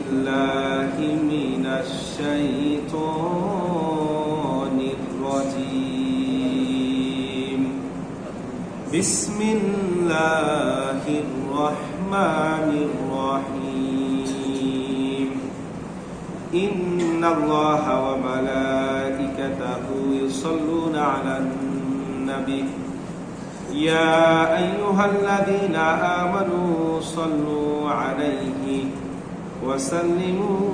بالله من الشيطان الرجيم بسم الله الرحمن الرحيم إن الله وملائكته يصلون على النبي يا أيها الذين آمنوا صلوا عليه وسلموا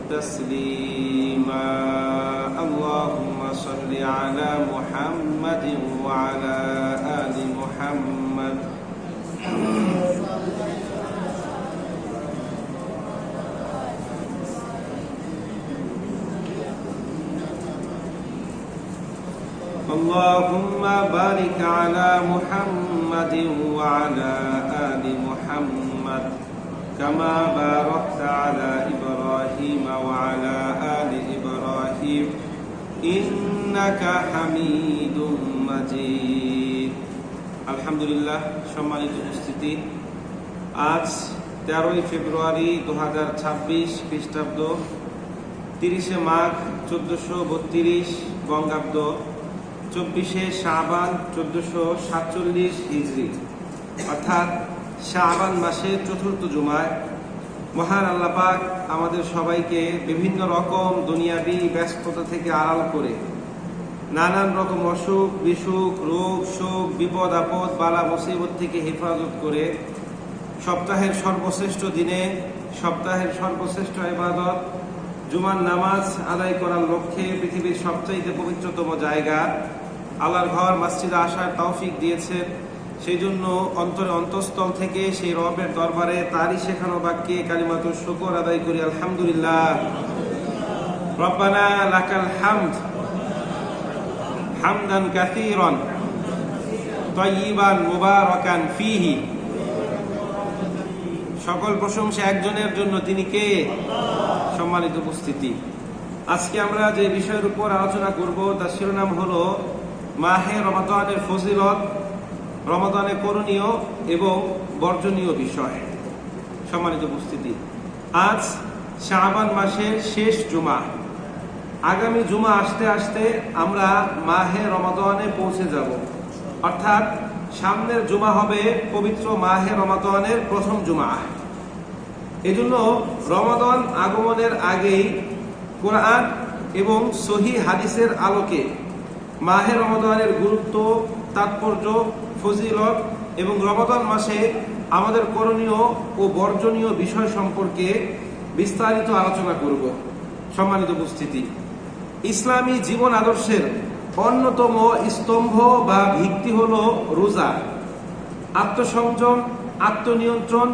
تسليما اللهم صل على محمد وعلى آل محمد اللهم بارك على محمد وعلى آل محمد كما باركت على إبراهيم وعلى آل إبراهيم إنك حميد مجيد الحمد لله সম্মানিত উপস্থিতি আজ 13 ফেব্রুয়ারি 2026 খ্রিস্টাব্দ 30 মাঘ 1432 বঙ্গাব্দ 24 শাবান 1447 হিজরি অর্থাৎ শাবান মাসের চতুর্থ জুমায় মহান আল্লাহ পাক আমাদের সবাইকে বিভিন্ন রকম দুনিয়াবি ব্যস্ততা থেকে আড়াল করে নানান রকম অসুখ বিসুখ রোগ শোক বিপদ আপদ বালা মুসিবত থেকে হেফাজত করে সপ্তাহের সর্বশ্রেষ্ঠ দিনে সপ্তাহের সর্বশ্রেষ্ঠ ইবাদত জুমার নামাজ আদায় করার লক্ষ্যে পৃথিবীর সবচাইতে পবিত্রতম জায়গা আল্লাহর ঘর মসজিদে আসার তৌফিক দিয়েছেন। সেই জন্য অন্তরে অন্তঃস্থল থেকে সেই রবের দরবারে তারই শেখানো বাক্যে কালিমাতুশ শুকর আদায় করি আলহামদুলিল্লাহ। রব্বানা লাকাল হামদ হামদান কাসীরান তাইয়িবান মুবারাকান ফীহি। সকল প্রশংসা একজনের জন্য, তিনি কে? সম্মানিত উপস্থিতি, আজকে আমরা যে বিষয়ের উপর আলোচনা করব তার শিরোনাম হলো মাহে রমাদানের ফজিলত, রমাদানের করণীয় এবং বর্জনীয় বিষয়। সম্মানিত উপস্থিতি, আজ শাবান মাসের শেষ জুমা। আগামী জুমা আসতে আসতে আমরা মাহে রমাদানে পৌঁছে যাব, অর্থাৎ সামনের জুমা হবে পবিত্র মাহে রমাদানের প্রথম জুমা। এজন্য রমাদান আগমনের আগেই কোরআন এবং সহিহ হাদিসের আলোকে মাহে রমাদানের গুরুত্ব, তাৎপর্য, ফজিলত এবং রমাদান মাসে আমাদের করণীয় ও বর্জনীয় বিষয় সম্পর্কে বিস্তারিত আলোচনা করব। সম্মানিত উপস্থিতি, ইসলামী জীবন আদর্শের অন্যতম স্তম্ভ বা ভিত্তি হলো রোজা। আত্মসংযম, আত্মনিয়ন্ত্রণ,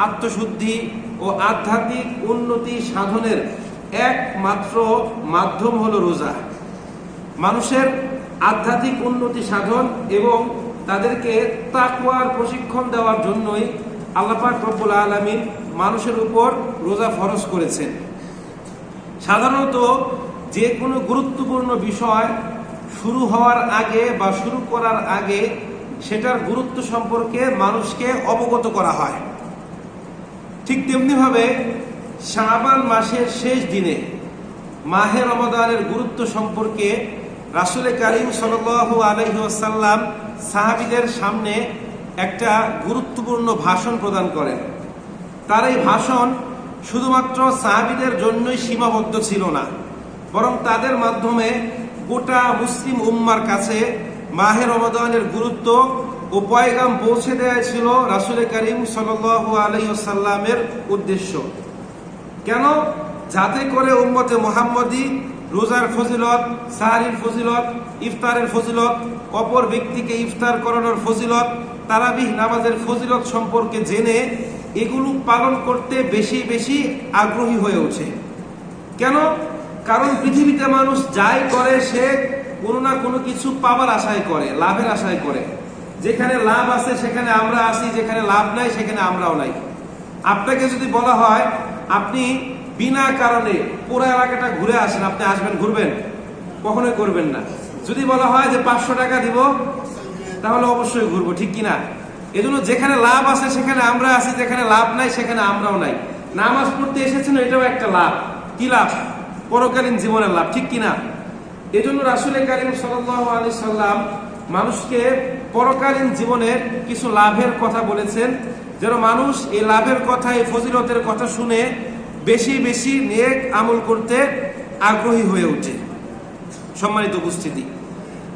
আত্মশুদ্ধি ও আধ্যাত্মিক উন্নতি সাধনের একমাত্র মাধ্যম হলো রোজা। মানুষের আধ্যাত্মিক উন্নতি সাধন এবং তাদেরকে তাকওয়ার প্রশিক্ষণ দেওয়ার জন্যই আল্লাহ পাক রব্বুল আলামিন মানুষের উপর রোজা ফরজ করেছেন। সাধারণত যে কোনো গুরুত্বপূর্ণ বিষয় শুরু হওয়ার আগে বা শুরু করার আগে সেটার গুরুত্ব সম্পর্কে মানুষকে অবগত করা হয়। ঠিক তেমনিভাবে শাবান মাসের শেষ দিনে মাহে রমাদানের গুরুত্ব সম্পর্কে রাসূল কারীম সাল্লাল্লাহু আলাইহি ওয়াসাল্লাম সাহাবীদের সামনে একটা গুরুত্বপূর্ণ ভাষণ প্রদান করেন। তার এই ভাষণ শুধুমাত্র সাহাবীদের জন্যই সীমাবদ্ধ ছিল না, বরং তাদের মাধ্যমে গোটা মুসলিম উম্মার কাছে মাহে রমাদানের গুরুত্ব ও পয়গাম পৌঁছে দেওয়া ছিল রাসূল কারীম সাল্লাল্লাহু আলাইহি ওয়াসাল্লামের উদ্দেশ্য। কেন? যাতে করে উম্মতে মুহাম্মদী রোজার ফজিলত, সাহরির ফজিলত, ইফতারের ফজিলত, অপর ব্যক্তিকে ইফতার করানোর ফজিলত, তারাবিহ নামাজের ফজিলত সম্পর্কে জেনে এগুলো পালন করতে বেশি বেশি আগ্রহী হয়ে ওঠে। কেন? কারণ পৃথিবীতে মানুষ যাই করে সে কোনো না কোনো কিছু পাবার আশায় করে, লাভের আশায় করে। যেখানে লাভ আছে সেখানে আমরা আসি, যেখানে লাভ নাই সেখানে আমরাও নাই। আপনাকে যদি বলা হয় আপনি বিনা কারণে পুরো এলাকাটা ঘুরে আসেন, আপনি আসবেন, ঘুরবেন? কখনোই করবেন না। যদি বলা হয় যে 500 টাকা দিব, তাহলে অবশ্যই ঘুরবো, ঠিক কিনা? এজন্য যেখানে লাভ আছে সেখানে আমরা আছি, যেখানে লাভ নাই সেখানে আমরাও নাই। নামাজ পড়তে এসেছেন, এটাও একটা লাভ। কি লাভ? পরকালীন জীবনের লাভ, ঠিক কিনা? এই জন্য রাসূল কারীম সাল্লাল্লাহু আলাইহি সাল্লাম মানুষকে পরকালীন জীবনের কিছু লাভের কথা বলেছেন, যেন মানুষ এই লাভের কথা, এই ফজিলতের কথা শুনে বেশি বেশি নেক আমল করতে আগ্রহী হয়ে ওঠে। সম্মানিত উপস্থিতি,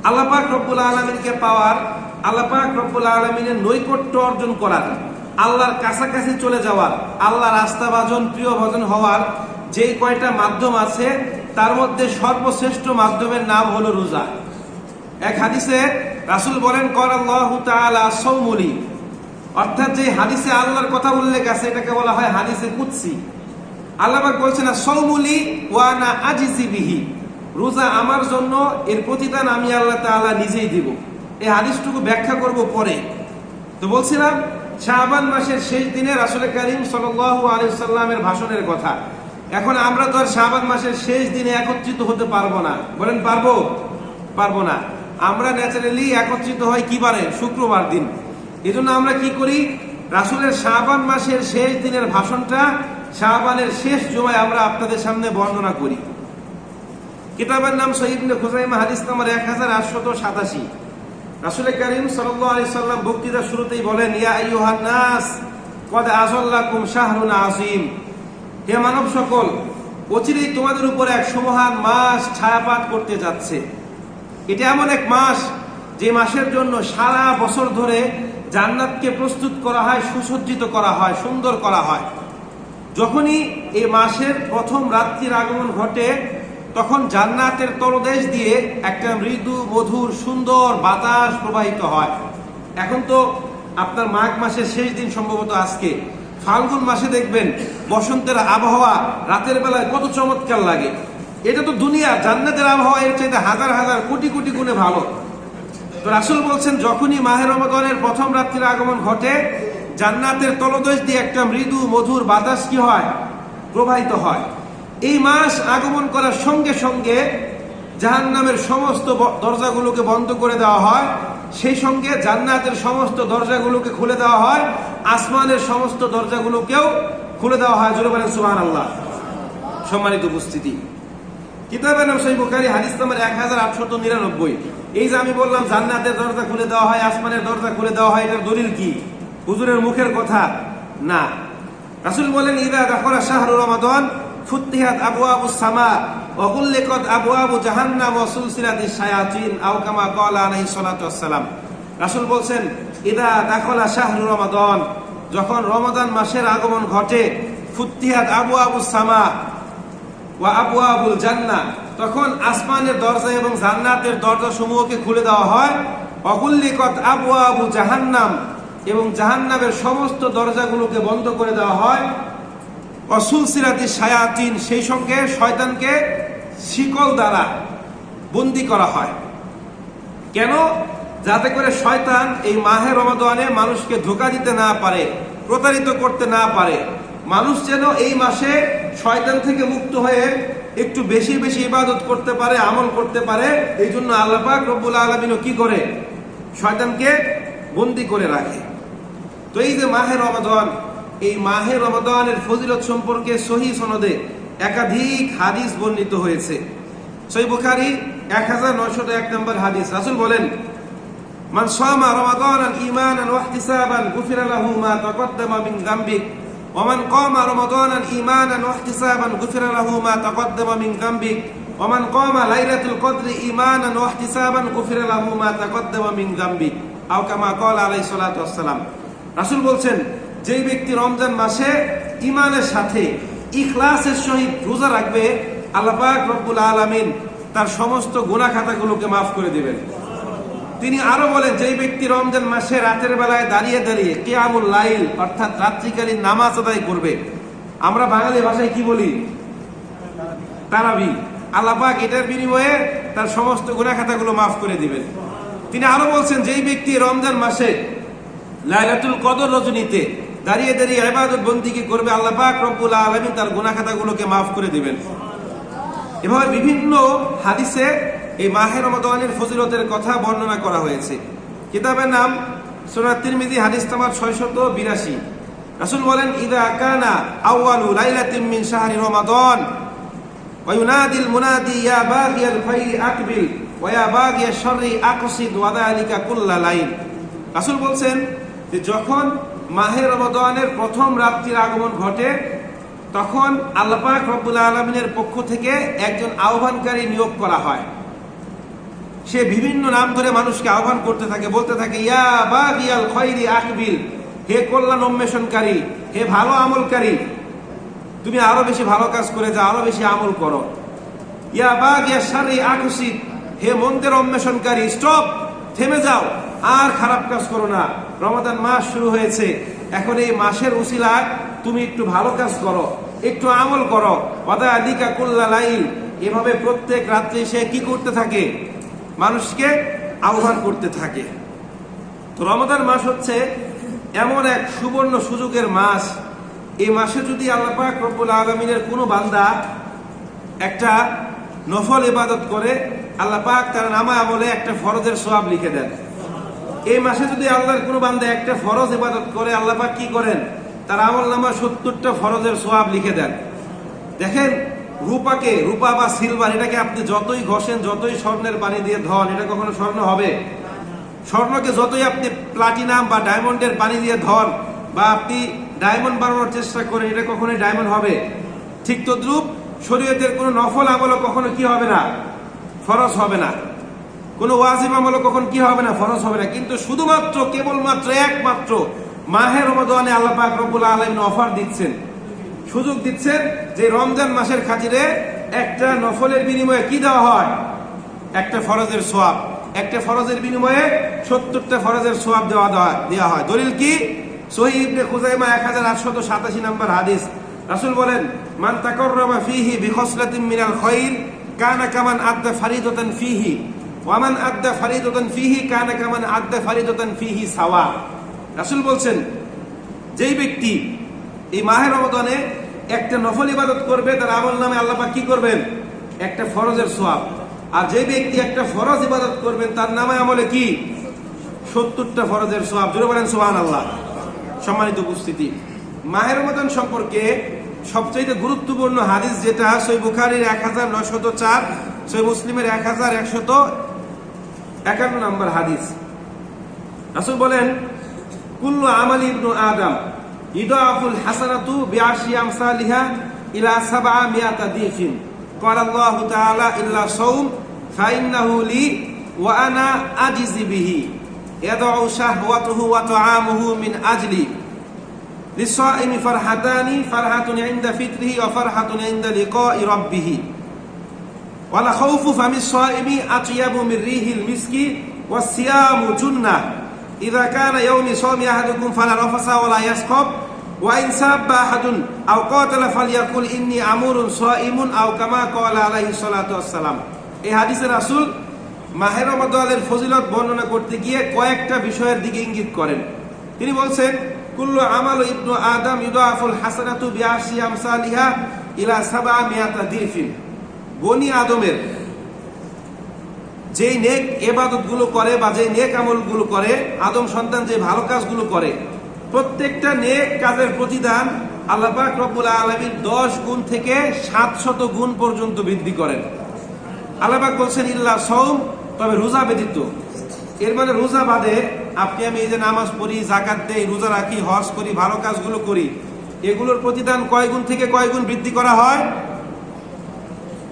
আল্লাহ পাক রব্বুল আলামিনকে পাওয়ার, আল্লাহ পাক রব্বুল আলামিনের নৈকট্য অর্জন করার, আল্লাহর কাছাকাছি চলে যাওয়ার, আল্লাহর আস্থাভাজন প্রিয় ভজন হওয়ার যে কয়টা মাধ্যম আছে, তার মধ্যে সর্বশ্রেষ্ঠ মাধ্যমের নাম হলো রোজা। এক হাদিসে রাসূল বলেন, ক্বালাল্লাহু তাআলা সাওমুলি, অর্থাৎ যে হাদিসে আল্লাহর কথা উল্লেখ আছে এটাকে বলা হয় হাদিসে কুদসি। আল্লাহ পাক বলছেন, সাওমুলি ওয়া আনা আজিজি বিহি, রোজা আমার জন্য, এর প্রতিদান আমি আল্লাহ তাআলা নিজেই দিব। এই হাদিসটুকু ব্যাখ্যা করব পরে। তো বলছিলাম শাবান মাসের শেষ দিনে রাসূল কারীম সাল্লাল্লাহু আলাইহি সাল্লামের ভাষণের কথা। এখন আমরা তো আর শাবান মাসের শেষ দিনে একত্রিত হতে পারবো না। বলেন পারবো? পারবো না। আমরা ন্যাচারালি একত্রিত হয় কি বারে? শুক্রবার দিন। এজন্য আমরা কি করি? রাসূলের শাবান মাসের শেষ দিনের ভাষণটা শাবানের শেষ জুমায় আমরা আপনাদের সামনে বর্ণনা করি। কিতাবের নাম সহিহ ইবনে খুজাইমা, হাদিস নাম্বার 1887। রাসূল কারীম সাল্লাল্লাহু আলাইহি সাল্লাম বক্তৃতার শুরুতেই বলেন, ইয়া আইয়ুহান নাস কদ আযাল্লাকুম শাহরুন আযীম, হে মানব সকল, অচিরেই তোমাদের উপর এক সুমহান মাস ছায়াপাত করতে যাচ্ছে। এটা এমন এক মাস যে মাসের জন্য সারা বছর ধরে জান্নাতকে প্রস্তুত করা হয়, সুসজ্জিত করা হয়, সুন্দর করা হয়। যখনই এই মাসের প্রথম রাত্রির আগমন ঘটে, তখন জান্নাতের তলদেশ দিয়ে একটা মৃদু মধুর সুন্দর বাতাস প্রবাহিত হয়। এখন তো আপনার মাঘ মাসের শেষ দিন, সম্ভবত আজকে ফাল্গুন মাসে দেখবেন বসন্তের আবহাওয়া রাতের বেলায় কত চমৎকার লাগে। এটা তো দুনিয়া, জান্নাতের আবহাওয়া এর চাইতে হাজার হাজার কোটি কোটি গুণে ভালো। তো রাসূল বলছেন, যখনই মাহে রমাদানের প্রথম রাত্রির আগমন ঘটে, জান্নাতের তলদেশ দিয়ে একটা মৃদু মধুর বাতাস কি হয়? প্রবাহিত হয়। এই মাস আগমন করার সঙ্গে সঙ্গে জাহান্নামের সমস্ত দরজাগুলোকে বন্ধ করে দেওয়া হয়, সেই সঙ্গে জান্নাতের সমস্ত দরজাগুলোকে খুলে দেওয়া হয়, আসমানের সমস্ত দরজাগুলোকেও খুলে দেওয়া হয়। জোরে বলেন সুবহানাল্লাহ। সম্মানিত উপস্থিতি, কিতাবের নাম সহিহ বুখারী, হাদিস নাম্বার 1899। এই যে আমি বললাম জান্নাতের দরজা খুলে দেওয়া হয়, আসমানের দরজা খুলে দেওয়া হয়, এটার দলিল কি? হুজুরের মুখের কথা না। রাসূল বলেন, ইযা দাখালা শাহরু রমাদান ফুতিহাত আবওয়াবুস সামা ওয়া গুল্লিকাত আবওয়াবু জাহান্নাম ওয়া সুলসিলাতিশ শায়াতিন, আও কামা ক্বালা আলাইহিস সালাতু ওয়াস সালাম। রাসূল বলছেন, ইযা দাখালা শাহরু রমাদান, যখন রমাদান মাসের আগমন ঘটে, ফুতিহাত আবওয়াবুস সামা ওয়া আবওয়াবুল জান্নাহ, তখন আসমানের দরজা এবং জান্নাতের দরজা সমূহকে খুলে দেওয়া হয়। ওয়া গুল্লিকাত আবওয়াবু জাহান্নাম, এবং জাহান্নামের সমস্ত দরজাগুলোকে বন্ধ করে দেওয়া হয়। সুলসিলাতিশ শায়াতিন, সেই সঙ্গে শয়তানকে শিকল দ্বারা বন্দী করা হয়। কেন? যাতে করে শয়তান এই মাহে রমাদানে মানুষকে ধোঁকা দিতে না পারে, প্রতারিত করতে না পারে। মানুষ যেন এই মাসে শয়তান থেকে মুক্ত হয়ে একটু বেশি বেশি ইবাদত করতে পারে, আমল করতে পারে। এই জন্য আল্লাহ পাক রব্বুল আলামিনও কি করে? শয়তানকে বন্দী করে রাখে। তো এই যে মাহে রমাদান, এই মাহে রমাদানের ফজিলত সম্পর্কে সহিহ সনদে একাধিক হাদিস বর্ণিত হয়েছে। সহিহ বুখারী 1901 নম্বর হাদিস, রাসূল বলেন, মান সামা রমাদানান ঈমানান ওয়া ইহতিসাবান গুফিরা লাহু মা তাকদ্দামা মিন যামবিহি ওয়া মান কামা রমাদানান ঈমানান ওয়া ইহতিসাবান গুফিরা লাহু মা তাকদ্দামা মিন যামবিহি ওয়া মান কামা লাইলাতুল কদরি ঈমানান ওয়া ইহতিসাবান গুফিরা লাহু মা তাকদ্দামা মিন যামবিহি, আও কামা ক্বালা আলাইহিস সালাতু ওয়াস সালাম। রাসূল বলছেন, যেই ব্যক্তি রমজান মাসে ঈমানের সাথে ইখলাসের সহিত রোজা রাখবে, আল্লাহ পাক রব্বুল আলামিন তার সমস্ত গুনাহ খাতাগুলোকে মাফ করে দিবেন। তিনি আরো বলেন, যেই ব্যক্তি রমজান মাসে রাতের বেলায় দাঁড়িয়ে দাঁড়িয়ে কিয়ামুল লাইল, অর্থাৎ রাত্রিকালীন নামাজ আদায় করবে, আমরা বাঙালি ভাষায় কি বলি? তারাবি। আল্লাহ পাক এটার বিনিময়ে তার সমস্ত গুনাহ খাতাগুলো মাফ করে দিবেন। তিনি আরো বলছেন, যেই ব্যক্তি রমজান মাসে লাইলাতুল কদর রজনীতে দাঁড়িয়ে দাঁড়িয়ে ইবাদত বন্দেগী করবে, আল্লাহ পাক রব্বুল আলামিন তার গুনাহ খাতাগুলোকে মাফ করে দিবেন। এভাবে বিভিন্ন হাদিসে এই মাহে রমাদানের ফজিলতের কথা বর্ণনা করা হয়েছে। কিতাবের নাম সুনান তিরমিজি, হাদিস নাম্বার 682। রাসূল বলেন, ইযা কানা আউয়ালু লাইলাতিন মিন শাহরি রমাদান ওয়া ইউনাদিল মুনাদি ইয়া বাগিয়াল খাইরি আকবিল ওয়া ইয়া বাগিয়াশ শাররি আকসিদ ওয়া যালিকা কুল্লা লাইল। রাসূল বলছেন যে যখন মাহে রমাদানের প্রথম রাত্রির আগমন ঘটে, তখন আল্লাহ পাক রব্বুল আলামিনের পক্ষ থেকে একজন আহ্বানকারী নিয়োগ করা হয়। সে বিভিন্ন নাম ধরে মানুষকে আহ্বান করতে থাকে, বলতে থাকে, ইয়া বাগিয়াল খাইরি আকবিল, হে কল্যাণ অন্বেষণকারী, হে ভালো আমলকারী, তুমি আরো বেশি ভালো কাজ করে যাও, আরো বেশি আমল করো। ইয়া বাগিয়াশ শাররি আকসিদ, হে মন্দের অন্বেষণকারী, স্টপ, থেমে যাও, আর খারাপ কাজ করো না। রমাদান মাস শুরু হয়েছে, এখন এই মাসের উসিলায় তুমি একটু ভালো কাজ করো, একটু আমল করো। ওয়াদালিকা কুল্লা লাইল, এভাবে প্রত্যেক রাত্রে সে কি করতে থাকে? মানুষকে আহ্বান করতে থাকে। তো রমাদান মাস হচ্ছে এমন এক সুবর্ণ সুযোগের মাস। এই মাসে যদি আল্লাহ পাক রব্বুল আলামিনের কোনো বান্দা একটা নফল ইবাদত করে, আল্লাহ পাক তার নামায় আমলে একটা ফরজের সওয়াব লিখে দেন। এই মাসে যদি আল্লাহর কোনো বান্দা একটা ফরজ ইবাদত করে, আল্লাহ পাক কি করেন? তার আমল নামা 70টা ফরজের সওয়াব লিখে দেন। দেখেন, রূপা বা সিলভার, এটাকে আপনি যতই ঘষেন, যতই স্বর্ণের পানি দিয়ে ধন, এটা কখনো স্বর্ণ হবে? স্বর্ণকে যতই আপনি প্লাটিনাম বা ডায়মন্ডের পানি দিয়ে ধন, বা আপনি ডায়মন্ড বানানোর চেষ্টা করেন, এটা কখনোই ডায়মন্ড হবে? ঠিক তদ্রুপ শরীয়তের কোনো নফল আমলও কখনো কি হবে না? ফরজ হবে না। কোনো ওয়াজিব আমলও কখন কি হবে না? ফরজ হবে না। কিন্তু শুধুমাত্র কেবলমাত্র একমাত্র মাহে রমাদানে আল্লাহ পাক রব্বুল আলামিন অফার দিচ্ছেন, সুযোগ দিচ্ছেন যে রমজান মাসের খাতিরে একটা নফলের বিনিময়ে কি দেওয়া হয়? একটা ফরজের সওয়াব। একটা ফরজের বিনিময়ে 70টা ফরজের সওয়াব দেওয়া হয়। দলিল কি? সহিহ ইবনে খুজাইমা 1887 নম্বর হাদিস। রাসূল বলেন, মান তাকাররাবা ফীহি বিখসলাতিন মিনাল খায়র কানা কামান আদ্দা ফারিদাতান ফীহি ওয়া মান আদ্দা ফারিদাতান ফীহি কানা কামান আদ্দা ফারিদাতান ফীহি সাওয়া। রাসূল বলছেন, যেই ব্যক্তি এই মাহে রমাদানে একটা নফল ইবাদত করবে, তার আমল নামে আল্লাহ পাক কি করবেন? একটা ফরজের সওয়াব। আর যে ব্যক্তি একটা ফরজ ইবাদত করবেন, তার নামে আমলে কি? 70টা ফরজের সওয়াব। জোরে বলেন সুবহানাল্লাহ। সম্মানিত উপস্থিতি, মাহে রমাদান সম্পর্কে সবচেয়ে গুরুত্বপূর্ণ হাদিস যেটা সহিহ বুখারীর 1904, সহিহ মুসলিমের 1151 নম্বর হাদিস। রাসূল বলেন, কুল্লু আমালি ইবনু আদম ইদাফুল হাসানাতু বিআশরি আমসালিহা ইলা 700 দিফিন ক্বালা আল্লাহু তাআলা ইল্লা সাওম ফাইন্নাহু লি ওয়া আনা আজিজি বিহি ইয়াদউ শাহওয়াতুহু ওয়া তুআমুহু মিন আজলি লিসাইমি ফারহাতানি ফারহাতুন ইনদা ফিতরিহি ওয়া ফারহাতুন ইনদা লিকাই রাব্বিহি ওয়া লা খাউফু ফামিস সাইমি আতয়াবু মির রিহিল মিসকি ওয়াস সিয়ামু জুন্নাহ ইযা কানা ইয়াউমি সাওমি আহাদুকুম ফালা রাফাসা ওয়া লা ইয়াসখাব ওয়া ইন সাব্বা আহাদুন আও কাতালা ফালইয়াকুল ইন্নী আমুরুন সাইমুন আও কামা ক্বালা আলাইহিস সালাতু ওয়াস সালাম। এই হাদিসে রাসূল মাহে রমাদানের ফজিলত বর্ণনা করতে গিয়ে কয়েকটা বিষয়ের দিকে ইঙ্গিত করেন। তিনি বলছেন, কুল্লু আমালু ইবনু আদম ইউদাফুল হাসানাতু বিআশরি আমসালিহা ইলা 700 দিফিন। বনি আদমের যেই নেক ইবাদতগুলো করে বা যেই নেক আমলগুলো করে, আদম সন্তান যে ভালো কাজগুলো করে, প্রত্যেকটা নেক কাজের প্রতিদান আল্লাহ পাক রব্বুল আলামিন 10 গুণ থেকে 700 গুণ পর্যন্ত বৃদ্ধি করেন। আল্লাহ পাক বলছেন, ইল্লা সাওম, তবে রোজা ব্যতীত। এর মানে রোজা বাদে আপনি আমি এই যে নামাজ পড়ি, যাকাত দেই, রোজা রাখি, হজ করি, ভালো কাজগুলো করি, এগুলোর প্রতিদান কয় গুণ থেকে কয় গুণ বৃদ্ধি করা হয়?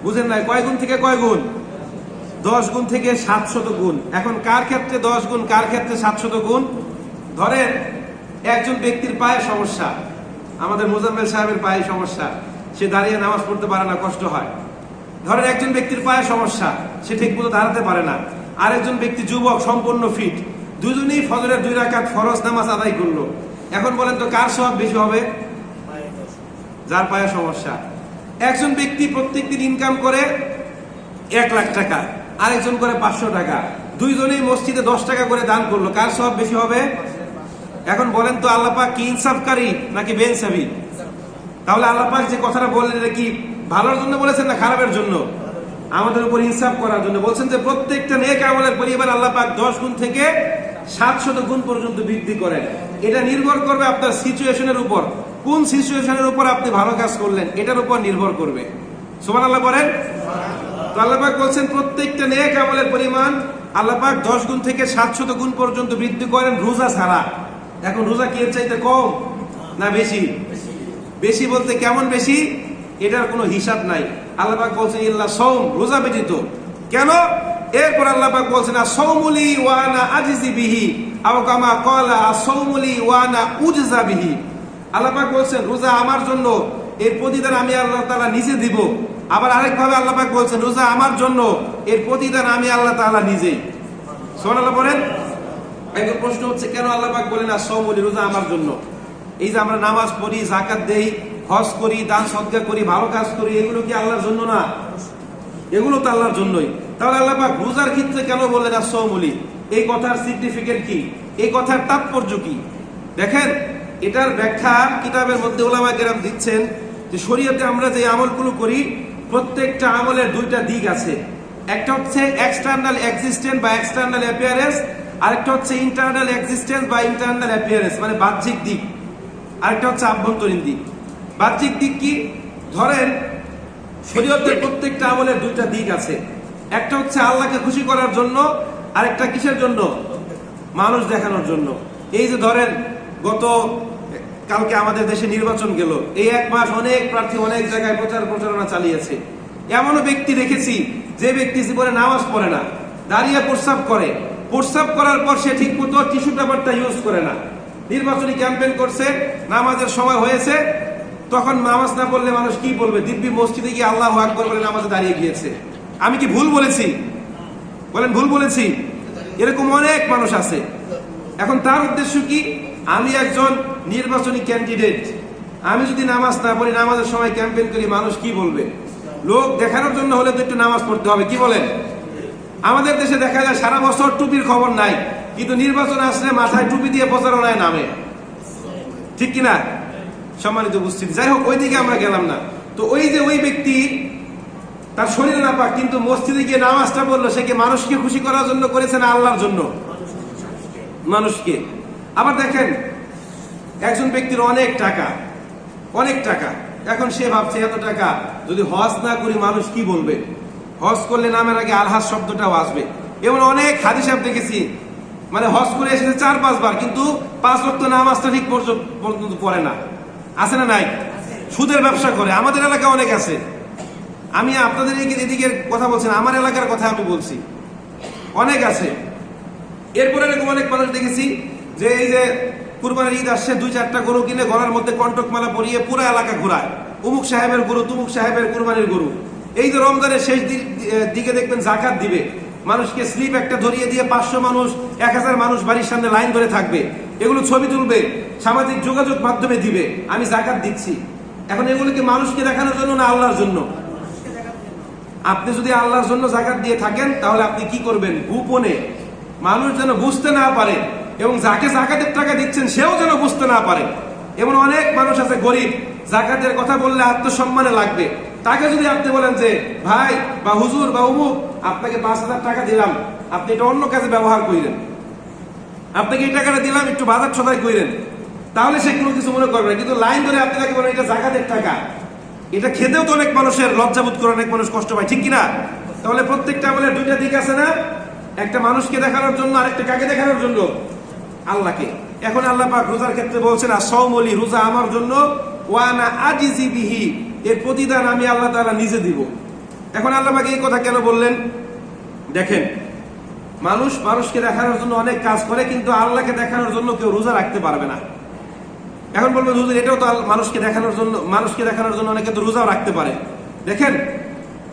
বুঝেন নাই? কয় গুণ থেকে কয় গুণ? 10 গুণ থেকে 700 গুণ। এখন কার ক্ষেত্রে 10 গুণ, কার ক্ষেত্রে 700 গুণ? ধরেন একজন ব্যক্তির পায়ে সমস্যা, আমাদের মোজাম্মেল সাহেবের পায়ে সমস্যা, সে দাঁড়িয়ে নামাজ পড়তে পারে না, কষ্ট হয়। ধরেন একজন ব্যক্তির পায়ে সমস্যা, সে ঠিক মতো দাঁড়াতে পারে না। আরেকজন ব্যক্তি যুবক, সম্পূর্ণ ফিট, দুজনেই ফজরের 2 রাকাত ফরজ নামাজ আদায় করলো। এখন বলেন তো কার সওয়াব বেশি হবে? যার পায়ে সমস্যা। একজন ব্যক্তি প্রত্যেকদিন ইনকাম করে 1 লাখ টাকা, আরেকজন করে 500 টাকা, দুইজনেই মসজিদে 10 টাকা করে দান করলো, কার সওয়াব বেশি হবে? এখন বলেন তো আল্লাহ পাক কি ইনসাফকারী নাকি বেইনসাফি? তাহলে আল্লাহ পাক যে কথাটা বললেন, এটা কি ভালোর জন্য বলেছেন না খারাপের জন্য? আমাদের উপর ইনসাফ করার জন্য বলছেন যে প্রত্যেকটা নেক আমলের পরিমাণ আল্লাহ পাক 10 গুণ থেকে 700 গুণ পর্যন্ত বৃদ্ধি করেন। এটা নির্ভর করবে আপনার সিচুয়েশনের উপর, কোন সিচুয়েশনের উপর আপনি ভালো কাজ করলেন এটার উপর নির্ভর করবে। সুবহানাল্লাহ বলেন। তো আল্লাহ পাক বলছেন প্রত্যেকটা নেক আমলের পরিমাণ আল্লাহ পাক 10 গুণ থেকে 700 গুণ পর্যন্ত বৃদ্ধি করেন রোজা ছাড়া। এখন রোজা কি এর চাইতে কম না বেশি? বেশি বলতে কেমন বেশি? এটার কোনো হিসাব নাই। আল্লাহ পাক বলছেন ইল্লা সাওম, রোজা ব্যতীত। কেন? এরপর আল্লাহ পাক বলছেন আস-সাওমুলি ওয়া আনা আজিজি বিহি আও কামা ক্বালা আস-সাওমুলি ওয়া আনা উজজা বিহি। আল্লাহ পাক বলছেন রোজা আমার জন্য, এর প্রতিদান আমি আল্লাহ তাআলা নিজে দিব। আবার আরেকভাবে আল্লাহ পাক বলছেন রোজা আমার জন্য, এর প্রতিদান আমি আল্লাহ তাআলা নিজেই। সুবহানাল্লাহ বলেন। এখন প্রশ্ন হচ্ছে কেন আল্লাহ পাক বলেন আস-সাওমুলি, রোজা আমার জন্য? এই যে আমরা নামাজ পড়ি, যাকাত দেই, হজ করি, দান সদকা করি, ভালো কাজ করি, এগুলো কি আল্লাহর জন্য না? এগুলো তো আল্লাহর জন্যই। তাহলে আল্লাহ পাক রোজার ক্ষেত্রে কেন বললেন আস-সাওমুলি? এই কথার সিগনিফিকেন্ট কি? এই কথার তাৎপর্য কি? দেখেন, এটার ব্যাখ্যা কিতাবের মধ্যে উলামায়ে কেরাম দিচ্ছেন যে শরীয়তে আমরা যে আমলগুলো করি প্রত্যেকটা আমলের দুইটা দিক আছে। একটা হচ্ছে এক্সটার্নাল এক্সিস্টেন্স বা এক্সটার্নাল অ্যাপিয়ারেন্স, আরেকটা হচ্ছে ইন্টারনাল এক্সিস্টেন্স বা ইন্টারনাল অ্যাপিয়ারেন্স, মানে বাহ্যিক দিক। আরেকটা হচ্ছে আভ্যন্তরীণ দিক। বাহ্যিক দিক কি? ধরেন শরীয়তের প্রত্যেকটা আমলের দুইটা দিক আছে। একটা হচ্ছে আল্লাহকে খুশি করার জন্য, আরেকটা কিসের জন্য? মানুষ দেখানোর জন্য। এই যে ধরেন গত কালকে আমাদের দেশে নির্বাচন গেল, এই 1 মাস অনেক প্রার্থী অনেক জায়গায় প্রচারণা চালিয়েছে। এমনও ব্যক্তি দেখেছি যে ব্যক্তি জীবনে নামাজ পড়ে না, দাঁড়িয়ে প্রস্রাব করে, প্রস্রাব করার পর সে ঠিক মতো টিস্যু পেপারটা ইউজ করে না। নির্বাচনী ক্যাম্পেইন করছে, নামাজের সময় হয়েছে, তখন নামাজ না পড়লে মানুষ কি বলবে? দিব্যি মসজিদে গিয়ে আল্লাহু আকবার বলে নামাজে দাঁড়িয়ে গিয়েছে। আমি কি ভুল বলেছি? বলেন ভুল বলেছি? এরকম অনেক মানুষ আছে। এখন তার উদ্দেশ্য কি? আমি একজন নির্বাচনী ক্যান্ডিডেট, আমি যদি নামাজ না পড়ি, নামাজের সময় ক্যাম্পেইন করি, মানুষ কি বলবে? লোক দেখানোর জন্য হলে তো একটু নামাজ পড়তে হবে, কি বলেন? আমাদের দেশে দেখা যায় সারা বছর টুপির খবর নাই, কিন্তু নির্বাচন আসলে মাথায় টুপি দিয়ে প্রচারণায় নামে, ঠিক কিনা? সম্মানিত উপস্থিতি, যাই হোক, ওই দিকে আমরা গেলাম না। তো ওই যে ওই ব্যক্তি তার শরীর নাপাক কিন্তু মসজিদে গিয়ে নামাজটা পড়লো, সে কি মানুষকে খুশি করার জন্য করেছে না আল্লাহর জন্য? মানুষকে। আবার দেখেন একজন ব্যক্তির অনেক টাকা, অনেক টাকা, এখন সে ভাবছে এত টাকা যদি হজ না করি মানুষ কি বলবে? হজ করলে নামের আগে আলহাজ শব্দটাও আসবে। এমন অনেক হাদিস সাহেব দেখেছি, মানে হজ করে এসেছে 4-5 বার, কিন্তু 5 ওয়াক্ত নামাজটা ঠিক পর্যন্ত পড়ে না। আছে না নাই? সুদের ব্যবসা করে, আমাদের এলাকায় অনেক আছে। আমি আপনাদের এদিকের কথা বলছি না, আমার এলাকার কথা আমি বলছি, অনেক আছে। এরপরে এরকম অনেক মানুষ দেখেছি যে এই যে কুরবানির ঈদ আসছে, 2-4টা গরু কিনে ঘরের মধ্যে কণ্টকমালা পরিয়ে পুরো এলাকা ঘোরায়, অমুক সাহেবের গরু, তুমুক সাহেবের কুরবানির গরু। এই যে রমজানের শেষ দিকে দেখবেন জাকাত দিবে, মানুষকে স্লিপ একটা ধরিয়ে দিয়ে 500 মানুষ 1000 মানুষ বাড়ির সামনে লাইন ধরে থাকবে, এগুলো ছবি তুলবে, সামাজিক যোগাযোগ মাধ্যমে দিবে আমি জাকাত দিচ্ছি। এখন এগুলোকে মানুষকে দেখানোর জন্য না আল্লাহর জন্য? আপনি যদি আল্লাহর জন্য জাকাত দিয়ে থাকেন তাহলে আপনি কি করবেন? গোপনে, মানুষ যেন বুঝতে না পারে, এবং যাকে জাকাতের টাকা দিচ্ছেন সেও যেন বুঝতে না পারে। এমন অনেক মানুষ আছে গরিব, জাকাতের কথা বললে আত্মসম্মানে লাগবে, তাকে যদি আপনি বলেন যে ভাই বা হুজুর বা অমুক, আপনাকে 5000 টাকা দিলাম, আপনি এটা অন্য কাজে ব্যবহার করেন, আপনাকে এই টাকাটা দিলাম একটু বাজার সদাই করেন, তাহলে সে কোনো কিছু মনে করবে না। কিন্তু লাইন ধরে আপনি তাকে বলেন এটা জাকাতের টাকা, এটা খেতেও তো অনেক মানুষের লজ্জাবোধ করে, অনেক মানুষ কষ্ট পায়, ঠিক কিনা? তাহলে প্রত্যেকটা আমলের দুইটা দিক আছে না? একটা মানুষকে দেখানোর জন্য, আরেকটা কাকে দেখানোর জন্য? আল্লাহকে। এখন আল্লাহ পাক রোজার ক্ষেত্রে বলছেন আস-সাওমুলি, রোজা আমার জন্য, ওয়া আনা আজিজি বিহি, এর প্রতিদান আমি আল্লাহ তাআলা নিজে দিব। এখন আল্লাহ পাক এই কথা কেন বললেন? দেখেন, মানুষ মানুষকে দেখানোর জন্য অনেক কাজ করে, কিন্তু আল্লাহকে দেখানোর জন্য কেউ রোজা রাখতে পারবে না। এখন বলবো হুজুর এটাও তো মানুষকে দেখানোর জন্য অনেকে তো রোজাও রাখতে পারে। দেখেন,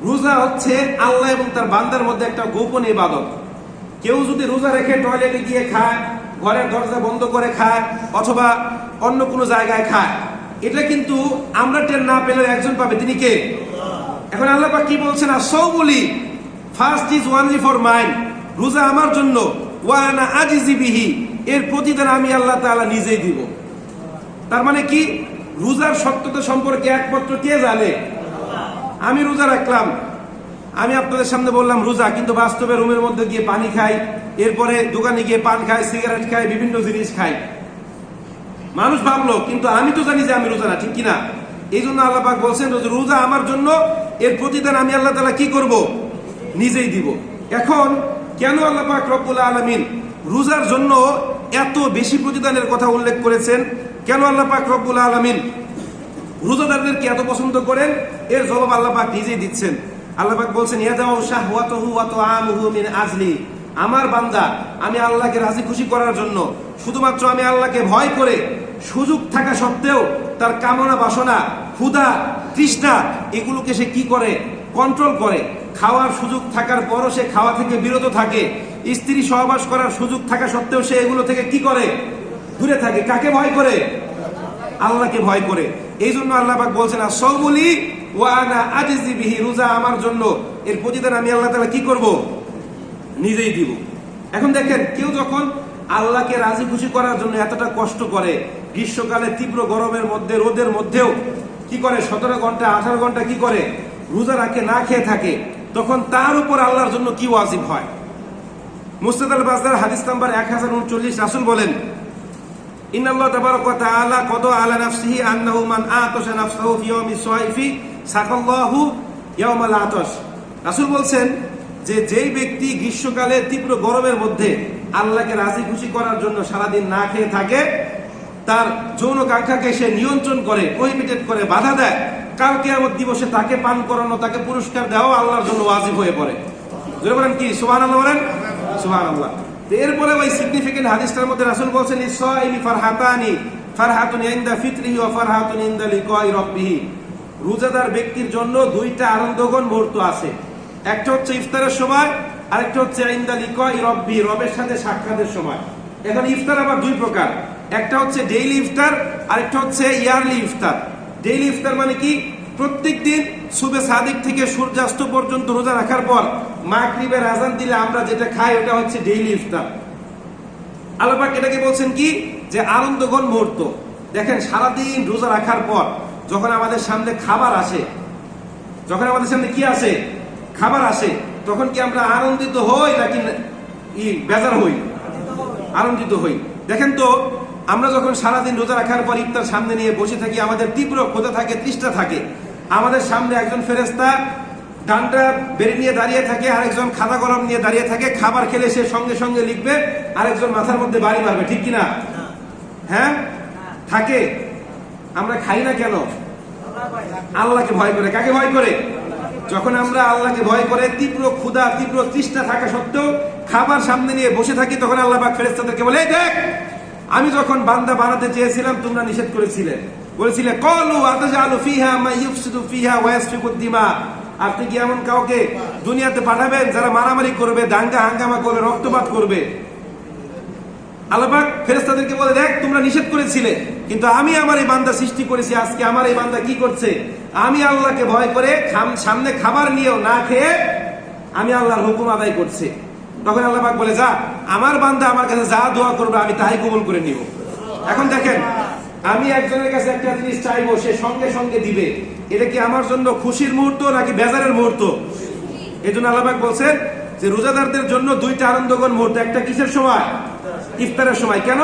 রোজা হচ্ছে আল্লাহ এবং তার বান্দার মধ্যে একটা গোপন ইবাদত। কেউ যদি রোজা রেখে টয়লেটে গিয়ে খায়, ঘরের দরজা বন্ধ করে খায়, অথবা অন্য কোনো জায়গায় খায়, এটা কিন্তু আমরা টের না পেলেও একজন পাবে, তিনি কে? এখন আল্লাহ পাক কি বলছেন? আস-সাওমুলি, fast is only for mine, রোজা আমার জন্য, ওয়া আনা আজিজি বিহি, এর প্রতিদান আমি আল্লাহ তাআলা নিজেই দিব। তার মানে কি? রোজার সত্যতা সম্পর্কে একমাত্র কে জানে? আমি রোজা রাখলাম, আমি আপনাদের সামনে বললাম রোজা, কিন্তু বাস্তবে রুমের মধ্যে গিয়ে পানি খাই, এরপরে দোকানে গিয়ে পান খায়, সিগারেট খায়, বিভিন্ন জিনিস খায়। মানুষ ভাবলো, কিন্তু আমি তো জানি যে আমি রোজা না, ঠিক কিনা? এই জন্য আল্লাহ পাক বলছেন রোজা আমার জন্য, এর প্রতিদান আমি আল্লাহ তাআলা কি করব? নিজেই দিব। এখন কেন আল্লাহ পাক রব্বুল আলামিন রোজার জন্য এত বেশি প্রতিদানের কথা উল্লেখ করেছেন? কেন আল্লাহ পাক রব্বুল আলামিন রোজাদারদেরকে এত পছন্দ করেন? এর জবাব আল্লাহ পাক নিজেই দিচ্ছেন। আল্লাহ পাক বলছেন ইয়াদাউ শাহওয়াতুহু ওয়া তুআমুহু মিন আজলি, আমার বান্দা আমি আল্লাহকে রাজি খুশি করার জন্য, শুধুমাত্র আমি আল্লাহকে ভয় করে, সুযোগ থাকা সত্ত্বেও তার কামনা বাসনা, ক্ষুধা, তৃষ্ণা এগুলোকে সে কি করে? কন্ট্রোল করে। খাওয়ার সুযোগ থাকার পরও সে খাওয়া থেকে বিরত থাকে। স্ত্রী সহবাস করার সুযোগ থাকা সত্ত্বেও সে এগুলো থেকে কি করে? দূরে থাকে। কাকে ভয় করে? আল্লাহকে ভয় করে। এই জন্য আল্লাহ পাক বলছেন আস-সাওমুলি ওয়া আনা আজজি বিহি, রোজা আমার জন্য, এর প্রতিদান আমি আল্লাহ তাআলা কি করব? নিজেই দিব। এখন দেখেন, কেউ যখন আল্লাহকে রাজি খুশি করার জন্য এতটা কষ্ট করে, গ্রীষ্মকালে তীব্র গরমের মধ্যে, রোদের মধ্যেও কি করে 17 ঘন্টা 18 ঘন্টা কি করে? রোজা রাখে, না খেয়ে থাকে, তখন তার উপর আল্লাহর জন্য কি ওয়াজিব হয়? মুসনাদ আল বাজ্জার হাদিস নাম্বার 1039, রাসূল বলেন ইন্নাল্লাহ তাবারাকা ওয়া তাআলা ক্বাদা আলা নাফসিহি আন্নাহু মান আতাশা নাফসাহু ফি ইয়াউমিস সাইফি সাকাল্লাহু ইয়াউমাল আতাশ। রাসূল বলছেন যে যেই ব্যক্তি গ্রীষ্মকালে তীব্র গরমের মধ্যে আল্লাহকে রাজি খুশি করার জন্য সারাদিন না খেয়ে থাকে, তার যৌন কাঙ্ক্ষাকে সে নিয়ন্ত্রণ করে, প্রহিবিটেড করে, বাধা দেয়, কাল কিয়ামত দিবসে তাকে পান করানো, তাকে পুরস্কার দেওয়া আল্লাহর জন্য ওয়াজিব হয়ে পড়ে। জোরে বলেন কি সুবহানাল্লাহ? বলেন সুবহানাল্লাহ। এরপরে ওই সিগনিফিকেন্ট হাদিসটার মধ্যে রাসূল বলছেন ইস-সাইমি ফারহাতানি, ফারহাতুন ইনদা ফিতরিহি ওয়া ফারহাতুন ইনদা লিকাই রাব্বিহি, রোজাদার ব্যক্তির জন্য দুইটা আনন্দঘন মুহূর্ত আছে। একটা হচ্ছে ইফতারের সময়, আরেকটা হচ্ছে ইনদা লিকাই রাব্বি, রবের সাথে সাক্ষাতের সময়। এখন ইফতার আবার দুই প্রকার, একটা হচ্ছে ডেইলি ইফতার, আরেকটা হচ্ছে ইয়ারলি ইফতার। ডেইলি ইফতার মানে কি? প্রত্যেক দিন সুবে সাদিক থেকে সূর্যাস্ত পর্যন্ত রোজা রাখার পর মাগরিবের আযান দিলে আমরা যেটা খাই ওটা হচ্ছে ডেইলি ইফতার। আল্লাহ পাক এটাকে বলছেন কি? যে আনন্দঘন মুহূর্ত। দেখেন, সারাদিন রোজা রাখার পর যখন আমাদের সামনে খাবার আসে, যখন আমাদের সামনে কি আসে? খাবার আসে, তখন কি আমরা আনন্দিত হই নাকি বেজার হই? আনন্দিত হই। দেখেন তো, আমরা যখন সারাদিন রোজা রাখার পর ইফতার সামনে নিয়ে বসে থাকি, আমাদের তীব্র ক্ষুধা থাকে, তৃষ্ণা থাকে, আমাদের সামনে একজন ফেরেশতা ডান্ডা বেড়ে নিয়ে দাঁড়িয়ে থাকে, আরেকজন খাতা কলম নিয়ে দাঁড়িয়ে থাকে। খাবার খেলে সে সঙ্গে সঙ্গে লিখবে, আরেকজন মাথার মধ্যে বাড়ি মারবে, ঠিক কিনা? হ্যাঁ, থাকে। আমরা খাই না কেন? আল্লাহকে ভয় করে। কাকে ভয় করে? যখন আমরা আল্লাহকে ভয় করে তীব্র ক্ষুধা, তীব্র তৃষ্ণা থাকা সত্ত্বেও খাবার সামনে নিয়ে বসে থাকি, তখন আল্লাহ পাক ফেরেশতাদেরকে বলে, এই দেখ, আমি যখন বান্দা বানাতে চেয়েছিলাম তোমরা নিষেধ করেছিলে, বলেছিলে ক্বালু আতাজালু ফিহা মা ইউফসিদু ফিহা ওয়া ইয়াসফিকুদ দিমা, আপনি কি এমন কাউকে দুনিয়াতে পাঠাবেন যারা মারামারি করবে, দাঙ্গা হাঙ্গামা করবে, রক্তপাত করবে? আল্লাহ পাক ফেরেশতাদেরকে বলে, দেখ, তোমরা নিষেধ করেছিলে, কিন্তু আমি আমার এই বান্দা সৃষ্টি করেছি। আজকে আমার এই বান্দা কি করছে? আমি আল্লাহকে ভয় করে সামনে খাবার নিয়েও না খেয়ে আমি আল্লাহর হুকুম আদায় করছে। তখন আল্লাহ পাক বলে, যা, আমার বান্দা আমার কাছে যা দোয়া করবে আমি তাই কবুল করে নিব। এখন দেখেন, আমি একজনের কাছে একটা জিনিস চাইবো, সে সঙ্গে সঙ্গে দিবে, এটা কি আমার জন্য খুশির মুহূর্ত নাকি বেজারের মুহূর্ত? এই জন্য আল্লাহ পাক বলছেন যে রোজাদারদের জন্য দুইটা আনন্দঘন মুহূর্ত। একটা কিসের সময়? ইফতারের সময়। কেন?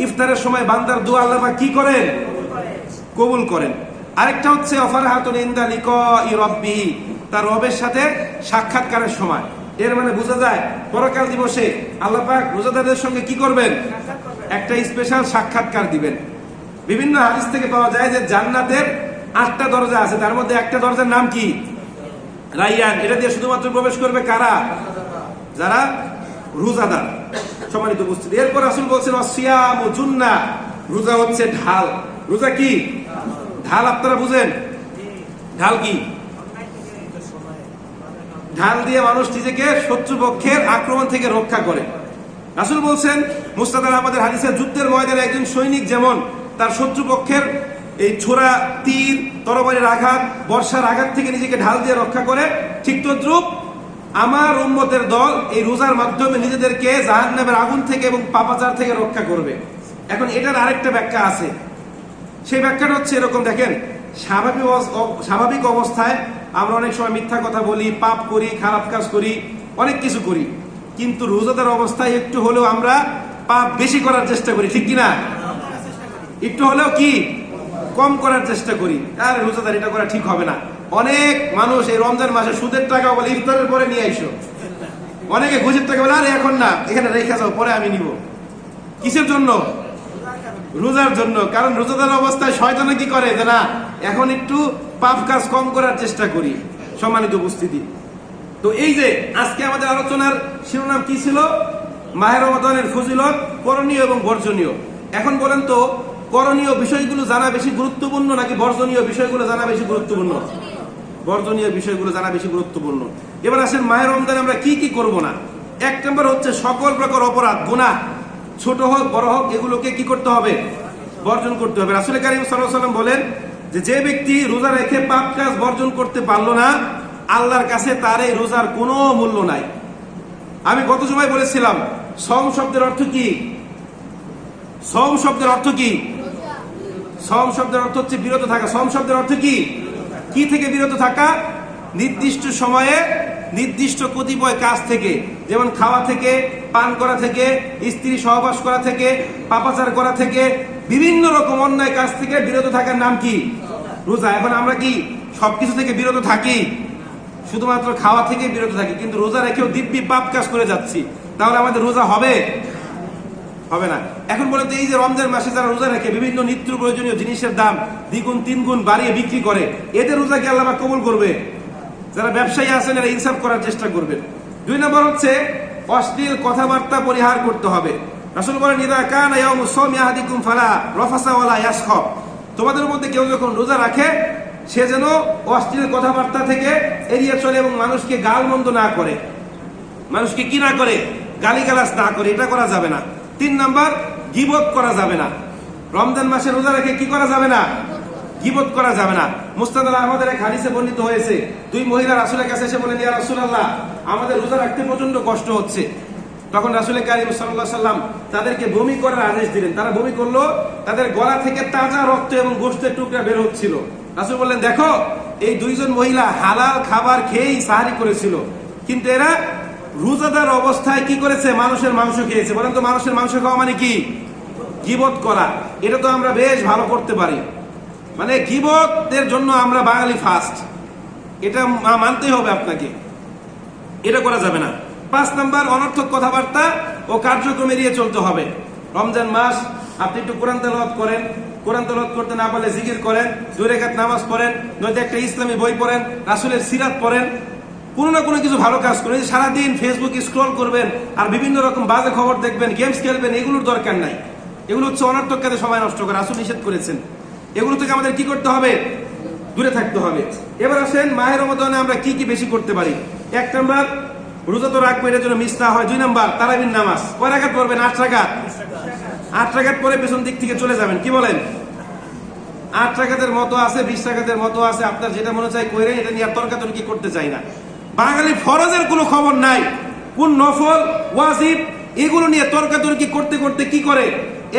ইফতারের সময় বান্দার দোয়া আল্লাহ পাক কি করেন? কবুল করেন। আরেকটা হচ্ছে ফারহাতুন ইনদা লিকাই রাব্বিহি, তার রবের সাথে সাক্ষাৎকারের সময়। এর মানে বোঝা যায় পরকাল দিবসে আল্লাহ পাক রোজাদারদের সঙ্গে কি করবেন? একটা স্পেশাল সাক্ষাৎকার দিবেন। বিভিন্ন হাদিস থেকে পাওয়া যায় যে জান্নাতের 8টা দরজা আছে, তার মধ্যে একটা দরজার নাম কি? রাইয়ান। এটা দিয়ে শুধুমাত্র প্রবেশ করবে কারা? যারা রোজাদার। সম্মানিত উপস্থিতি, এরপর রাসূল বলছেন ওয়াসিয়ামু জুন্নাহ, রোজা হচ্ছে ঢাল। রোজা কি ঢাল? আপনারা বুঝেন ঢাল কি? ঢাল দিয়ে মানুষ নিজেকে শত্রুপক্ষের আক্রমণ থেকে রক্ষা করে। রাসূল বলছেন মুসনাদ আহমদের হাদিসে, যুদ্ধের ময়দানে একজন সৈনিক যেমন তার শত্রুপক্ষের এই ছোড়া, তীর, তরবারির আঘাত, বর্ষার আঘাত থেকে নিজেকে ঢাল দিয়ে রক্ষা করে, ঠিক তদ্রূপ আমার উম্মতের দল এই রোজার মাধ্যমে নিজেদেরকে জাহান্নামের আগুন থেকে এবং পাপাচার থেকে রক্ষা করবে। এখন এটার আরেকটা ব্যাখ্যা আছে। সেই ব্যাখ্যাটা হচ্ছে এরকম, দেখেন, স্বাভাবিক অবস্থায় আমরা অনেক সময় মিথ্যা কথা বলি, পাপ করি, খারাপ কাজ করি, অনেক কিছু করি। কিন্তু রোজাদার অবস্থায় একটু হলেও আমরা পাপ বেশি করার চেষ্টা করি, ঠিক কিনা? একটু হলেও কি কম করার চেষ্টা করি। আর রোজাদার এটা করা ঠিক হবে না। অনেক মানুষ এই রমজান মাসে সুদের টাকা বলে ইফতারের পরে নিয়ে আইসো, অনেকে ঘুষের টাকা বলে আরে এখন না, এখানে রেখে যাও, পরে আমি নিব। কিসের জন্য? রোজার জন্য। কারণ রোজাদার অবস্থায় শয়তানে কি করে যে না এখন একটু পাপ কাজ কম করার চেষ্টা করি। সম্মানিত উপস্থিতি, তো এই যে আজকে আমাদের আলোচনার শিরোনাম কি ছিল? মাহে রমাদানের ফজিলত, করণীয় এবং বর্জনীয়। এখন বলেন তো, করণীয় বিষয়গুলো জানা বেশি গুরুত্বপূর্ণ নাকি বর্জনীয় বিষয়গুলো জানা বেশি গুরুত্বপূর্ণ? বর্জনীয় বিষয়গুলো জানা বেশি গুরুত্বপূর্ণ। এবার আসেন মাহে রমজানে আমরা কি কি করব না। এক নম্বর হচ্ছে সকল প্রকার অপরাধ, গুনাহ, ছোট হোক বড় হোক, এগুলোকে কি করতে হবে? বর্জন করতে হবে। রাসূল কারীম সাল্লাল্লাহু আলাইহি ওয়াসাল্লাম বলেন যে ব্যক্তি রোজা রেখে পাপ কাজ বর্জন করতে পারলো না, আল্লাহর কাছে তার এই রোজার কোনো মূল্য নাই। আমি গত সময় বলেছিলাম সওম শব্দের অর্থ কি? সওম শব্দের অর্থ কি? সওম শব্দের অর্থ হচ্ছে বিরত থাকা। সওম শব্দের অর্থ কি? কি থেকে বিরত থাকা? নির্দিষ্ট সময়ে নির্দিষ্ট কতিপয় কাজ থেকে, যেমন খাওয়া থেকে, পান করা থেকে, স্ত্রী সহবাস করা থেকে, পাপাচার করা থেকে, বিভিন্ন রকম অন্যায় কাজ থেকে বিরত থাকার নাম কি? রোজা। এখন আমরা কি সবকিছু থেকে বিরত থাকি? শুধুমাত্র খাওয়া থেকে বিরত থাকি, কিন্তু রোজা রেখেও দিব্যি পাপ কাজ করে যাচ্ছি, তাহলে আমাদের রোজা হবে? হবে না। এখন বলে তো এই যে রমজান মাসে যারা রোজা রাখে বিভিন্ন নিত্য প্রয়োজনীয় জিনিসের দাম দ্বিগুণ তিনগুণ বাড়িয়ে বিক্রি করে, এদের রোজা কি আল্লাহ কবুল করবে? যারা ব্যবসায়ী আছেন এরা ইনসাফ করার চেষ্টা করবেন। দুই নম্বর হচ্ছে অশ্লীল কথাবার্তা পরিহার করতে হবে। রাসূল বলেন ইদা কানা ইয়াউমু সাওমি আহাদিকুম ফালা রাফাসা ওয়ালা ইয়াসখাব। তোমাদের মধ্যে কেউ যখন রোজা রাখে সে যেন অশ্লীল কথাবার্তা থেকে এড়িয়ে চলে এবং মানুষকে গালমন্দ না করে, মানুষকে কি না করে? গালিগালাজ না করে, এটা করা যাবে না। তিন নাম্বার, গীবত করা যাবে না। রমজান মাসে রোজা রেখে কি করা যাবে না? গীবত করা যাবে না। মুসনাদ আহমদের এক হাদিসে বর্ণিত হয়েছে, দুই মহিলা রাসূলের কাছে এসে বলেন ইয়া রাসূলুল্লাহ, আমাদের রোজা রাখতে প্রচন্ড কষ্ট হচ্ছে। তখন রাসূল কারীম সাল্লাল্লাহু আলাইহি সাল্লাম তাদেরকে বমি করার আদেশ দিলেন। তারা বমি করলো, তাদের গলা থেকে তাজা রক্ত এবং গোশতের টুকরা বের হচ্ছিল। রাসূল বললেন দেখো এই দুইজন মহিলা হালাল খাবার খেয়েই সাহারি করেছিল, কিন্তু এরা রোজাদার অবস্থায় কি করেছে? মানুষের মাংস খেয়েছে। বলেন তো মানুষের মাংস খাওয়া মানে কি? গীবত করা। এটা তো আমরা বেশ ভালো করতে পারি, মানে গীবতের জন্য আমরা বাঙালি ফার্স্ট, এটা মানতেই হবে আপনাকে, এটা করা যাবে না। পাঁচ নাম্বার, অনর্থক কথাবার্তা ও কার্যক্রম এড়িয়ে চলতে হবে। রমজান মাস, আপনি একটু কোরআন তেলাওয়াত করেন, কোরআন তেলাওয়াত করতে না পারলে জিকির করেন, 2 রাকাত নামাজ পড়েন, নয়তো একটা ইসলামী বই পড়েন, রাসূলের সিরাত পড়েন, কোনো না কোনো কিছু ভালো কাজ করেন। সারাদিন ফেসবুক স্ক্রল করবেন আর বিভিন্ন রকম বাজে খবর দেখবেন, গেমস খেলবেন, এগুলোর দরকার নাই। এগুলো হচ্ছে অনর্থক কাজে সময় নষ্ট করে, রাসূল নিষেধ করেছেন। এগুলো থেকে আমাদের কি করতে হবে? দূরে থাকতে হবে। এবার আসেন মাহে রমাদানে আমরা কি কি বেশি করতে পারি। এক নাম্বার, রোজা তো রাখবো, এটার জন্য মিস না হয়। 2 নাম্বার, তারাবির নামাজ। কয় রাকাত পড়বেন? 8 রাকাত। 8 রাকাত পরে পেছন দিক থেকে চলে যাবেন, কি বলেন? 8 রাকাতের মতো আছে, 20 রাকাতের মতো আছে, আপনার যেটা মনে চায় কইরেন, এটা নিয়ে আর তর্কাতর্কি করতে চাই না। বাঙালি ফরজের কোনো খবর নাই, কোন নফল ওয়াজিব এগুলো নিয়ে তর্কাতর্কি করতে করতে কি করে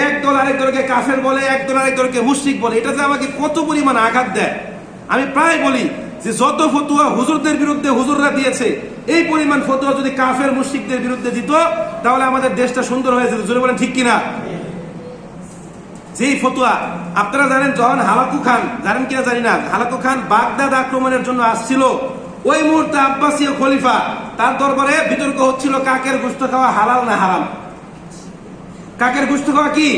এক দল আরেক দলকে কাফের বলে, এক দল আরেক দলকে মুশরিক বলে। এটা যে আমাকে কত পরিমাণ আঘাত দেয়। আমি প্রায় বলি যে যত ফতোয়া হুজুরদের বিরুদ্ধে হুজুররা দিয়েছে, এই পরিমাণ ফতোয়া যদি কাফের মুশরিকদের বিরুদ্ধে দিত তাহলে আমাদের দেশটা সুন্দর হয়ে যেত। জোরে বলেন ঠিক কিনা? যেই ফতোয়া আপনারা জানেন, যখন হালাকু খান, জানেন কিনা জানি না, হালাকু খান বাগদাদ আক্রমণের জন্য আসছিল, ওই মুহূর্তে আব্বাসীয় খলিফা তার দরবারে বিতর্ক হচ্ছিল কাকের গোশত খাওয়া হালাল না হারাম। কাকের গোশত খাওয়া কি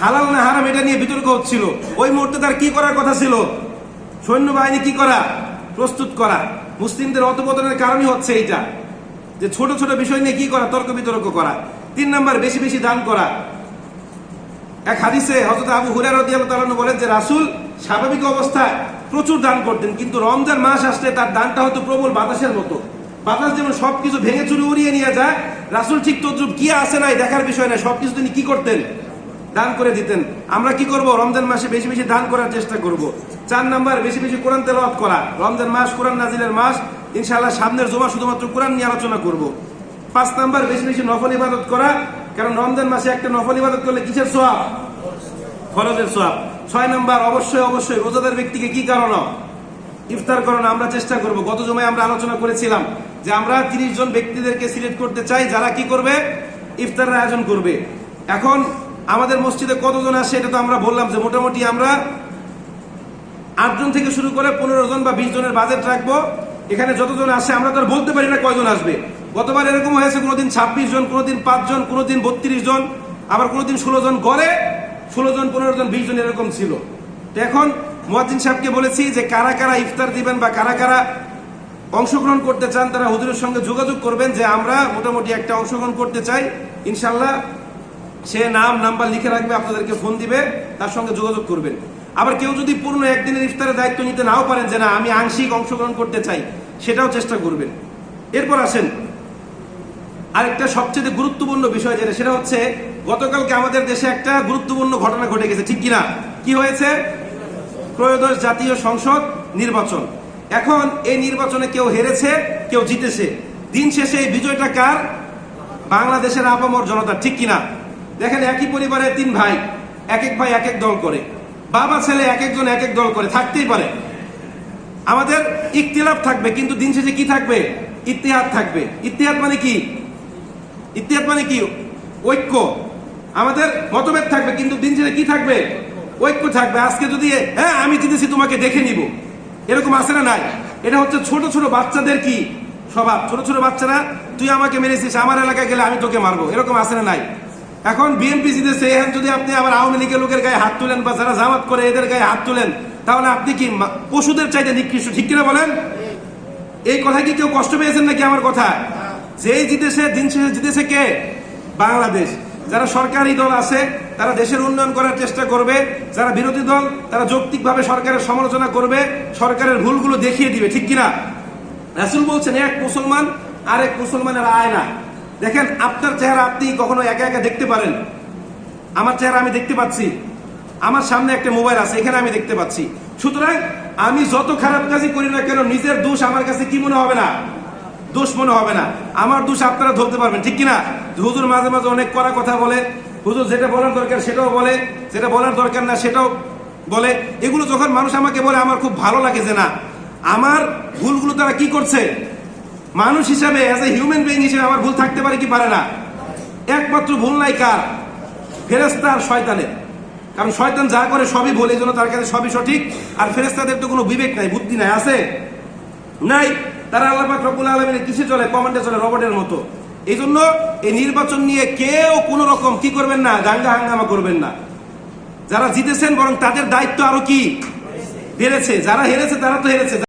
হালাল না হারাম, এটা নিয়ে বিতর্ক হচ্ছিল। ওই মুহূর্তে তার কি করার কথা ছিল? সৈন্যবাহিনী কি করা? প্রস্তুত করা। মুসলিমদের অধঃপতনের কারণই হচ্ছে এইটা, যে ছোট ছোট বিষয় নিয়ে কি করা? তর্ক বিতর্ক করা। 3 নাম্বার, বেশি বেশি দান করা। এক হাদিসে হযরত আবু হুরায়রা রাদিয়াল্লাহু তাআলা বলেন যে রাসূল স্বাভাবিক অবস্থায় প্রচুর দান করতেন, কিন্তু রমজান মাস আসলে তার দানটা হতো প্রবল বাতাসের মতো। বাতাস যেমন সবকিছু ভেঙে চুরে উড়িয়ে নিয়ে যায়, রাসূল ঠিক তদ্রুপ কি আছে নাই দেখার বিষয় না, সবকিছু তিনি কি করতেন? দান করে দিতেন। আমরা কি করব? রমজান মাসে বেশি বেশি দান করার চেষ্টা করব। 4 নাম্বার, বেশি বেশি কোরআন তেলাওয়াত করা। রমজান মাস কোরআন নাজিলের মাস, ইনশাআল্লাহ সামনের জুমা শুধুমাত্র কোরআন নিয়ে আলোচনা করব। 5 নাম্বার, বেশি বেশি নফল ইবাদত করা, কারণ রমজান মাসে একটা নফল ইবাদত করলে কিসের সওয়াব? ফরজের সওয়াব। 6 নাম্বার, অবশ্যই অবশ্যই রোজাদার ব্যক্তিকে কি কারণ? ইফতার করানো আমরা চেষ্টা করব। গত জুমায় আমরা আলোচনা করেছিলাম যে আমরা 30 জন ব্যক্তিদেরকে সিলেক্ট করতে চাই যারা কি করবে, ইফতারের আয়োজন করবে। এখন আমাদের মসজিদে কতজন আসে এটা তো আমরা বললাম যে মোটামুটি আমরা 8 জন থেকে শুরু করে 15 জন বা 20 জনের বাজেট রাখবো। এখানে যতজন আসে আমরা তো আর বলতে পারি না কয়জন আসবে। গতবার এরকম হয়েছে, কোনোদিন 26 জন, কোনোদিন 5 জন, কোনোদিন 32 জন, আবার কোনোদিন 16 জন, গড়ে 16 জন, 15 জন, 20 জন এরকম ছিল। তো এখন মুয়াজ্জিন সাহেবকে বলেছি যে কারা কারা ইফতার দিবেন বা কারা কারা অংশগ্রহণ করতে চান তারা হুজুরের সঙ্গে যোগাযোগ করবেন যে আমরা মোটামুটি একটা অংশগ্রহণ করতে চাই। ইনশাল্লাহ সে নাম নাম্বার লিখে রাখবে, আপনাদেরকে ফোন দিবে, তার সঙ্গে যোগাযোগ করবেন। আবার কেউ যদি পূর্ণ একদিনের ইফতারের দায়িত্ব নিতে নাও পারেন যে না আমি আংশিক অংশগ্রহণ করতে চাই, সেটাও চেষ্টা করবেন। এরপর আসেন আরেকটা সবচেয়ে গুরুত্বপূর্ণ বিষয় যেটা, সেটা হচ্ছে গতকালকে আমাদের দেশে একটা গুরুত্বপূর্ণ ঘটনা ঘটে গেছে, ঠিক কিনা? কি হয়েছে? ত্রয়োদশ জাতীয় সংসদ নির্বাচন। এখন এই নির্বাচনে কেউ হেরেছে, কেউ জিতেছে। দিন শেষে এই বিজয়টা কার? বাংলাদেশের আপামর জনতা, ঠিক কিনা? দেখেন একই পরিবারে 3 ভাই, এক এক ভাই এক এক দল করে, বাবা ছেলে এক একজন এক এক দল করে, থাকতেই পারে। আমাদের ইখতিলাফ থাকবে কিন্তু দিন শেষে কি থাকবে? ইত্তেহাদ থাকবে। ইত্তেহাদ মানে কি? ইত্তেহাদ মানে কি? ঐক্য। আমাদের মতভেদ থাকবে কিন্তু দিন শেষে কি থাকবে? ঐক্য থাকবে। আজকে যদি হ্যাঁ আমি জিতেছি তোমাকে দেখে নিব, এরকম আছে না নাই? এটা হচ্ছে ছোট ছোট বাচ্চাদের কি স্বভাব। ছোট ছোট বাচ্চারা তুই আমাকে মেরেছিস, আমার এলাকায় গেলে আমি তোকে মারবো, এরকম আছে না নাই? এখন বিএনপি জিতেছে, এখন যদি আপনি আবার আওয়ামী লীগের লোকের গায়ে হাত তুলেন বা যারা জামাত করে এদের গায়ে হাত তুলেন, তাহলে আপনি কি পশুদের চাইতে নিকৃষ্ট, ঠিক কিনা বলেন? এই কথা কি কেউ কষ্ট পেয়েছেন নাকি আমার কথা? যেই জিতেছে, দিন শেষে জিতেছে কে? বাংলাদেশ। যারা সরকারি দল আছে তারা দেশের উন্নয়ন করার চেষ্টা করবে, যারা বিরোধী দল তারা যৌক্তিকভাবে সরকারের সমালোচনা করবে, সরকারের ভুলগুলো দেখিয়ে দিবে, ঠিক কিনা? রাসূল বলছেন এক মুসলমান আরেক মুসলমানের আয়না। দেখেন আপনার চেহারা আপনি কখনো একা একা দেখতে পারেন, আমার চেহারা আমি দেখতে পাচ্ছি, আমার সামনে একটা মোবাইল আছে, এখানে আমি দেখতে পাচ্ছি। সুতরাং আমি যত খারাপ কাজই করি না কেন নিজের দোষ আমার কাছে কি মনে হবে না? দোষ মনে হবে না। আমার দোষ আপনারা ধরতে পারবেন, ঠিক কিনা? হুজুর মাঝে মাঝে অনেক কড়া কথা বলে, হুজুর যেটা বলার দরকার সেটাও বলে, যেটা বলার দরকার না সেটাও বলে। এগুলো যখন মানুষ আমাকে বলে আমার খুব ভালো লাগে যে না আমার ভুলগুলো তারা কি করছে। মানুষ হিসাবে অ্যাজ এ হিউম্যান বিইং হিসেবে আমার ভুল থাকতে পারে কি পারে না? একমাত্র ভুল নাই কার? ফেরেশতা আর শয়তানের। কারণ শয়তান যা করে সবই ভুল, এই জন্য তার কাছে সবই সঠিক। আর ফেরেশতাদের তো কোনো বিবেক নাই, বুদ্ধি নাই, আছে নাই? তারা আল্লাহ পাক রব্বুল আলামিনের কিসে চলে? কমান্ডে চলে, রবটের মতো। এই জন্য এই নির্বাচন নিয়ে কেউ কোনো রকম কি করবেন না, দাঙ্গা হাঙ্গামা করবেন না। যারা জিতেছেন বরং তাদের দায়িত্ব আরো কি বেড়েছে, যারা হেরেছে তারা তো হেরেছে।